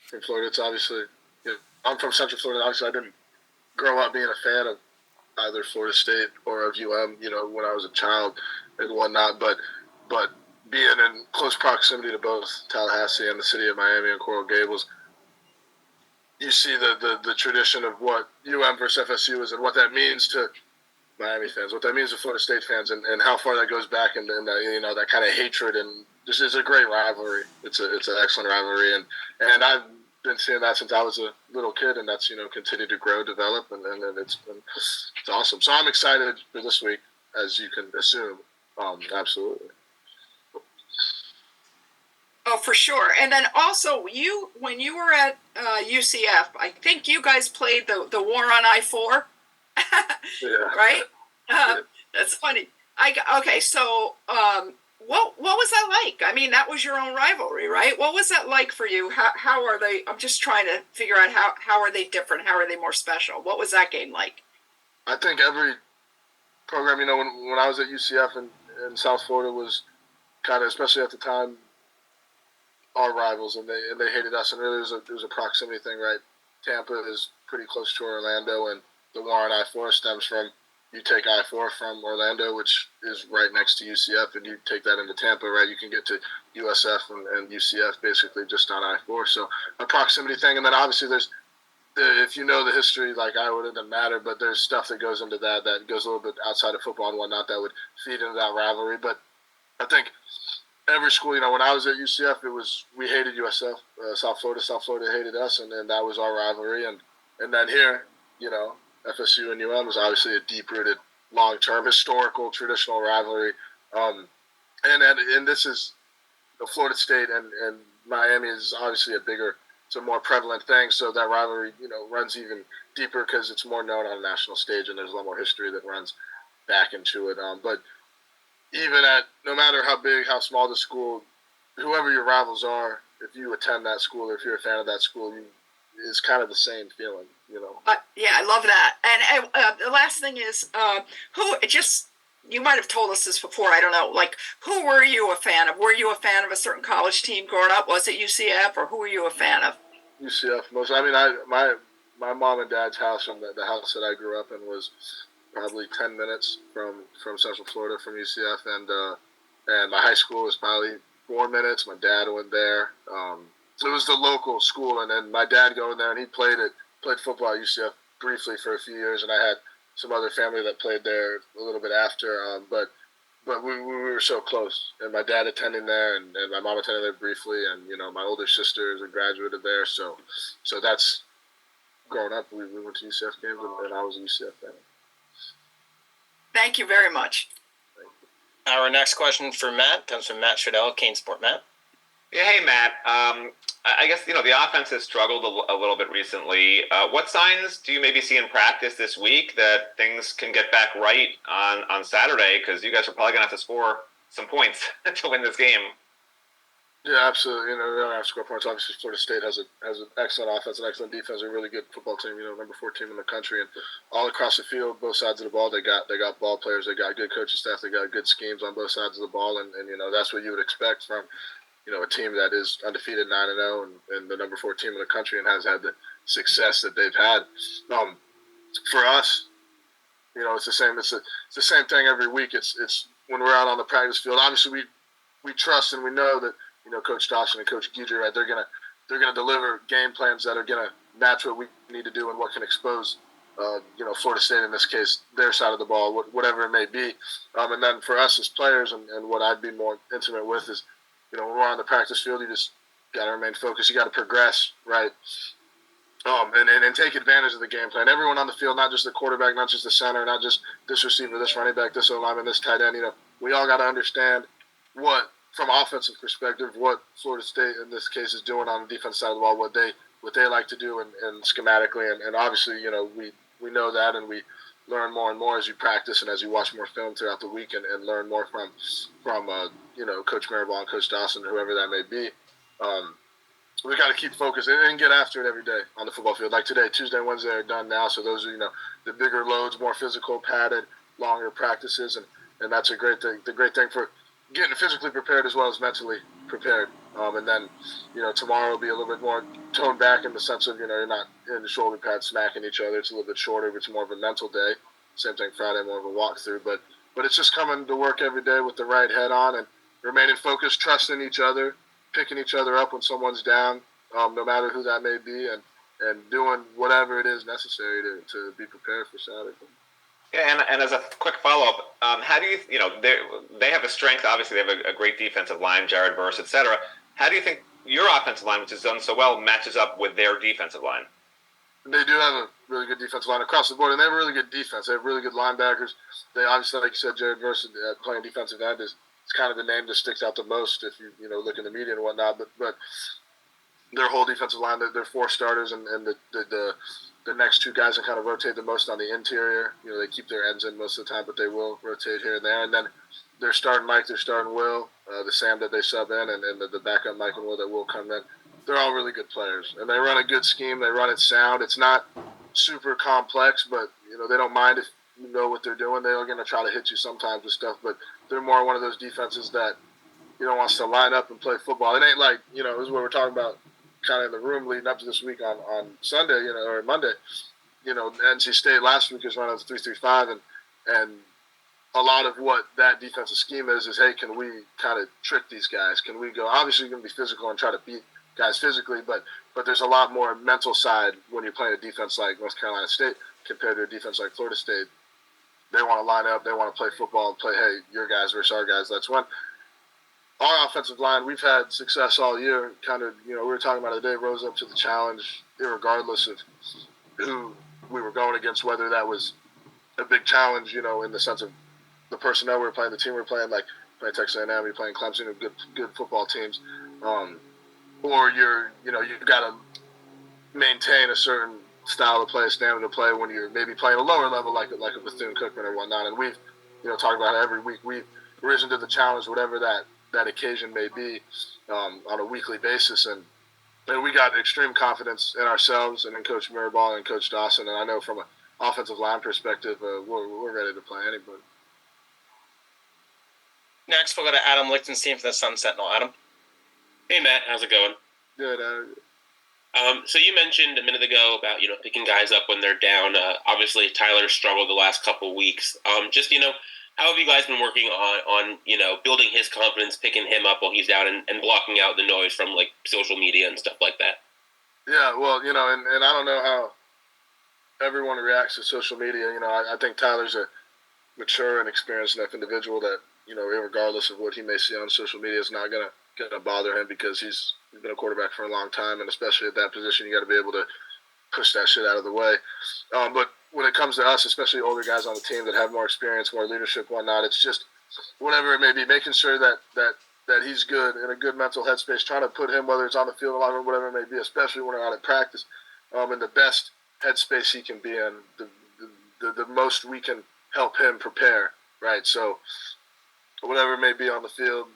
from Florida. It's obviously, I'm from Central Florida. Obviously, I didn't grow up being a fan of either Florida State or of UM, when I was a child and whatnot. But being in close proximity to both Tallahassee and the city of Miami and Coral Gables, you see the tradition of what UM versus FSU is and what that means to Miami fans, what that means to Florida State fans, and how far that goes back, and that kind of hatred, and this is a great rivalry. It's an excellent rivalry, and I've been seeing that since I was a little kid, and that's continued to grow, develop, and it's awesome. So I'm excited for this week, as you can assume. Absolutely. Oh, for sure. And then also, when you were at UCF, I think you guys played the War on I-4, Yeah. right? That's funny. Okay, so what was that like? I mean, that was your own rivalry, right? What was that like for you? How are they? I'm just trying to figure out how are they different? How are they more special? What was that game like? I think every program, when I was at UCF in South Florida, was kind of, especially at the time, our rivals, and they hated us, and really it was a proximity thing, right? Tampa is pretty close to Orlando, and the War on I-4 stems from, you take I-4 from Orlando, which is right next to UCF, and you take that into Tampa, right? You can get to USF and UCF basically just on I-4. So a proximity thing, and then obviously if you know the history, like I would, it doesn't matter, but there's stuff that goes into that goes a little bit outside of football and whatnot that would feed into that rivalry. But I think every school, when I was at UCF, we hated USF, South Florida. South Florida hated us, and that was our rivalry. And then here, FSU and UM was obviously a deep-rooted, long-term, historical, traditional rivalry. And this is Florida State and Miami is obviously it's a more prevalent thing. So that rivalry, runs even deeper because it's more known on a national stage, and there's a lot more history that runs back into it. But even no matter how big, how small the school, whoever your rivals are, if you attend that school or if you're a fan of that school, it's kind of the same feeling, Yeah, I love that. And the last thing is, you might have told us this before, I don't know, like, who were you a fan of? Were you a fan of a certain college team growing up? Was it UCF, or who were you a fan of? UCF. My mom and dad's house, and the house that I grew up in, was probably 10 minutes from Central Florida, from UCF, and my high school was probably 4 minutes. My dad went there. So it was the local school, and then my dad going there, and he played football at UCF briefly for a few years, and I had some other family that played there a little bit after. But we were so close, and my dad attending there, and my mom attending there briefly, and my older sister is a graduate of there, so that's growing up. We went to UCF games, and I was a UCF fan. Thank you very much. Our next question for Matt comes from Matt Schradell, CaneSport. Matt? Yeah, hey, Matt. I guess, the offense has struggled a little bit recently. What signs do you maybe see in practice this week that things can get back right on Saturday? Because you guys are probably going to have to score some points to win this game. Yeah, absolutely. They don't have to score points. Obviously, Florida State has an excellent offense, an excellent defense, a really good football team. Number 4 team in the country, and all across the field, both sides of the ball, they got ball players, they got good coaching staff, they got good schemes on both sides of the ball, and that's what you would expect from a team that is undefeated 9-0 and the number 4 team in the country and has had the success that they've had. For us, it's the same. It's the same thing every week. It's when we're out on the practice field. Obviously, we trust and we know that Coach Dawson and Coach Guidry, right? They're gonna deliver game plans that are gonna match what we need to do and what can expose Florida State, in this case, their side of the ball, whatever it may be. And then for us as players, and what I'd be more intimate with is, when we're on the practice field, you just got to remain focused. You got to progress, right? And take advantage of the game plan. Everyone on the field, not just the quarterback, not just the center, not just this receiver, this running back, this O-lineman, this tight end. We all got to understand from offensive perspective, what Florida State in this case is doing on the defense side of the ball, what they like to do, and schematically, and obviously, we know that, and we learn more and more as you practice and as you watch more film throughout the week, and learn more from Coach Mirabal and Coach Dawson, whoever that may be. We got to keep focused and get after it every day on the football field. Like today, Tuesday and Wednesday are done now, so those are the bigger loads, more physical, padded, longer practices, and that's a great thing. The great thing for getting physically prepared as well as mentally prepared And then, tomorrow will be a little bit more toned back in the sense of, you're not in the shoulder pad smacking each other. It's a little bit shorter. It's more of a mental day. Same thing Friday, more of a walkthrough. But it's just coming to work every day with the right head on and remaining focused, trusting each other, picking each other up when someone's down, no matter who that may be, and doing whatever it is necessary to be prepared for Saturday. Yeah, and as a quick follow-up, how do you, they have a strength, obviously they have a great defensive line, Jared Verse, et cetera. How do you think your offensive line, which has done so well, matches up with their defensive line? They do have a really good defensive line across the board, and they have a really good defense. They have really good linebackers. They obviously, like you said, Jared Verse playing defensive end is kind of the name that sticks out the most if you look in the media and whatnot. But their whole defensive line, they're four starters, and the next two guys that kind of rotate the most on the interior. They keep their ends in most of the time, but they will rotate here and there. And then they're starting Mike, they're starting Will, the Sam that they sub in, and the backup Mike and Will that will come in. They're all really good players, and they run a good scheme. They run it sound. It's not super complex, but they don't mind if you know what they're doing. They're going to try to hit you sometimes with stuff, but they're more one of those defenses that wants to line up and play football. It ain't like this is what we're talking about, kind of in the room leading up to this week on Sunday, or Monday. NC State last week was running 3-3-5, and a lot of what that defensive scheme is hey, can we kind of trick these guys? Can we go? Obviously, you're going to be physical and try to beat guys physically, but there's a lot more mental side when you're playing a defense like North Carolina State compared to a defense like Florida State. They want to line up, they want to play football and play, hey, your guys versus our guys. That's when our offensive line, we've had success all year. Kind of, we were talking about it today, rose up to the challenge, regardless of who we were going against, whether that was a big challenge, in the sense of the personnel we were playing, the team we were playing, like playing Texas A&M, you're playing Clemson, good football teams. Or you've got to maintain a certain style of play, a standard of play when you're maybe playing a lower level like a Bethune-Cookman or whatnot. And we've, talked about it every week. We've risen to the challenge, whatever that occasion may be, on a weekly basis. And we got extreme confidence in ourselves and in Coach Mirabal and Coach Dawson. And I know from an offensive line perspective, we're ready to play anybody. Next, we'll go to Adam Lichtenstein for the Sun Sentinel. Adam. Hey, Matt. How's it going? Good. So you mentioned a minute ago about, picking guys up when they're down. Obviously, Tyler struggled the last couple weeks. How have you guys been working on building his confidence, picking him up while he's down and blocking out the noise from, like, social media and stuff like that? Yeah, well, and I don't know how everyone reacts to social media. I think Tyler's a mature and experienced enough individual that, regardless of what he may see on social media, is not going to bother him because he's been a quarterback for a long time, and especially at that position, you got to be able to push that shit out of the way. But when it comes to us, especially older guys on the team that have more experience, more leadership, whatnot, it's just whatever it may be, making sure that he's good in a good mental headspace, trying to put him, whether it's on the field or locker room, whatever it may be, especially when we're out at practice, in the best headspace he can be in, the most we can help him prepare, right? So whatever it may be on the field,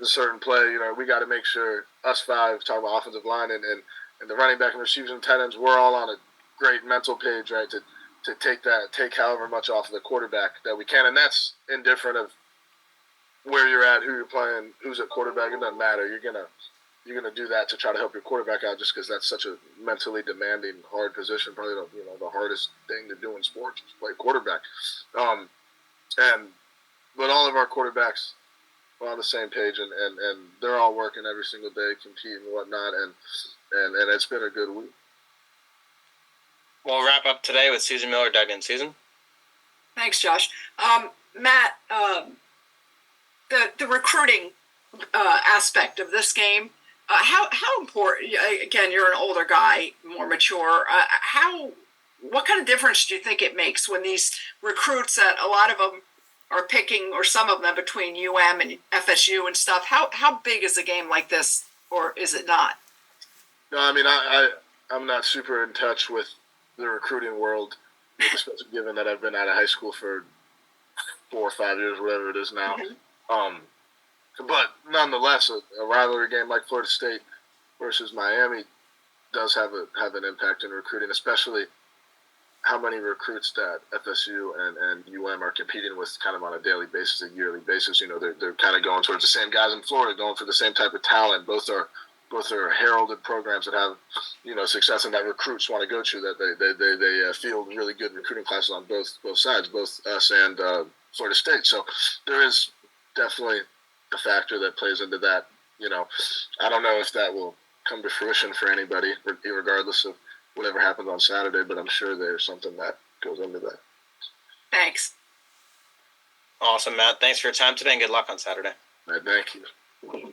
a certain play, we got to make sure us five, talking about offensive line and the running back and receivers and tight ends, we're all on a great mental page, right, to take however much off of the quarterback that we can. And that's indifferent of where you're at, who you're playing, who's at quarterback. It doesn't matter. You're gonna do that to try to help your quarterback out, just because that's such a mentally demanding, hard position. Probably the hardest thing to do in sports is play quarterback. But all of our quarterbacks are on the same page, and they're all working every single day, competing and whatnot, and it's been a good week. We'll wrap up today with Susan Miller, Doug, and Susan. Thanks, Josh. Matt, the recruiting aspect of this game, how important? Again, you're an older guy, more mature. What kind of difference do you think it makes when these recruits, that a lot of them are picking, or some of them between UM and FSU and stuff? How big is a game like this, or is it not? No, I mean, I'm not super in touch with the recruiting world, especially given that I've been out of high school for 4 or 5 years, whatever it is now. Mm-hmm. But nonetheless, a rivalry game like Florida State versus Miami does have an impact in recruiting, especially how many recruits that FSU and UM are competing with kind of on a daily basis, a yearly basis. They're kind of going towards the same guys in Florida, going for the same type of talent. Both are heralded programs that have, success and that recruits want to go to. That they field really good recruiting classes on both sides, both us and Florida State. So there is definitely a factor that plays into that. I don't know if that will come to fruition for anybody, regardless of whatever happens on Saturday, but I'm sure there's something that goes into that. Thanks. Awesome, Matt. Thanks for your time today, and good luck on Saturday. All right, thank you.